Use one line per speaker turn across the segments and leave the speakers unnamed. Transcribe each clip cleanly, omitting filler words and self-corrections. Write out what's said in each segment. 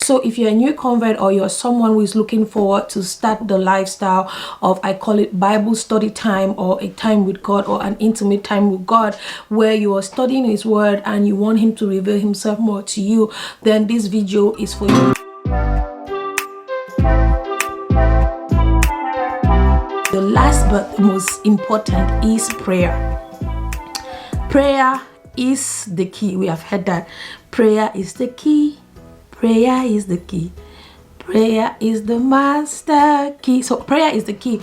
So if you're a new convert or you're someone who is looking forward to start the lifestyle of, I call it Bible study time, or a time with God, or an intimate time with God, where you are studying his word and you want him to reveal himself more to you, then this video is for you. The last but most important is prayer. Prayer is the key. We have heard that. Prayer is the key. Prayer is the key. Prayer is the master key. So prayer is the key.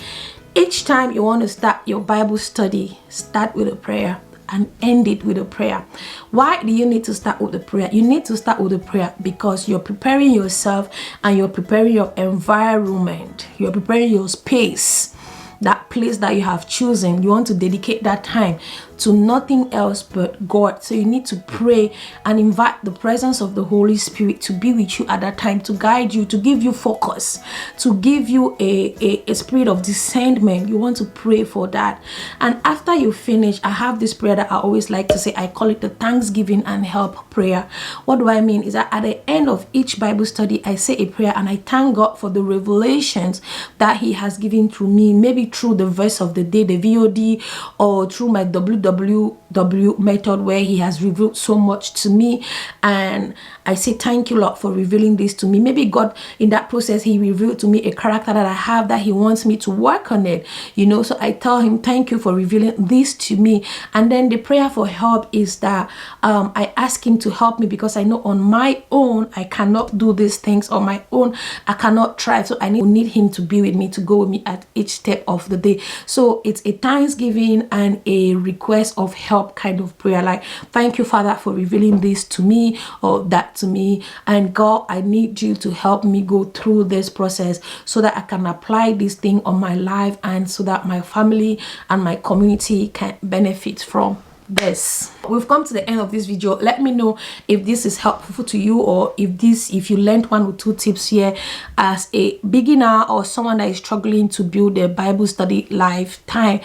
Each time you want to start your Bible study, start with a prayer and end it with a prayer. Why do you need to start with the prayer? You need to start with the prayer because you're preparing yourself and you're preparing your environment. You're preparing your space. That place that you have chosen, you want to dedicate that time to nothing else but God. So you need to pray and invite the presence of the Holy Spirit to be with you at that time, to guide you, to give you focus, to give you a spirit of discernment. You want to pray for that. And after you finish, I have this prayer that I always like to say. I call it the Thanksgiving and Help prayer. What do I mean is that at the end of each Bible study, I say a prayer and I thank God for the revelations that he has given through me, maybe through the verse of the day, the VOD, or through my WWW method, where he has revealed so much to me. And I say thank you, Lord, for revealing this to me. Maybe God, in that process, he revealed to me a character that I have that he wants me to work on it, you know. So I tell him thank you for revealing this to me. And then the prayer for help is that I ask him to help me, because I know on my own I cannot do these things. On my own I cannot try. So I need him to be with me, to go with me at each step of the day. So it's a thanksgiving and a request of help kind of prayer, like thank you, Father, for revealing this to me or that to me, and God, I need you to help me go through this process so that I can apply this thing on my life, and so that my family and my community can benefit from this. We've come to the end of this video. Let me know if this is helpful to you, or if you learned one or two tips here as a beginner or someone that is struggling to build their Bible study lifestyle.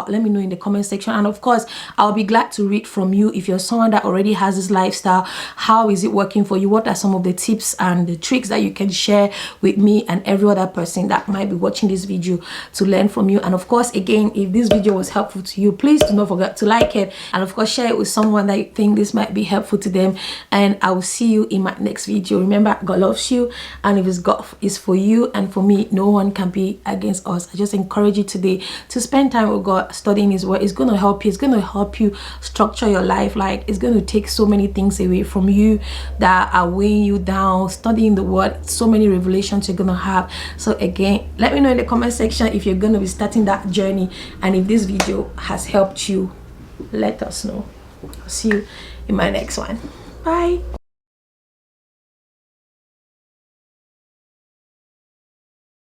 Let me know in the comment section. And of course, I'll be glad to read from you. If you're someone that already has this lifestyle, how is it working for you? What are some of the tips and the tricks that you can share with me and every other person that might be watching this video to learn from you? And of course, again, if this video was helpful to you, please do not forget to like it, and of course share it with someone that you think this might be helpful to them. And I will see you in my next video. Remember, God loves you, and if it's God is for you and for me, no one can be against us. I just encourage you today to spend time with God, studying his word. It's going to help you. It's going to help you structure your life. Like, it's going to take so many things away from you that are weighing you down. Studying the word, so many revelations you're going to have. So again, let me know in the comment section if you're going to be starting that journey, and if this video has helped you, let us know. I'll see you in my next one. Bye.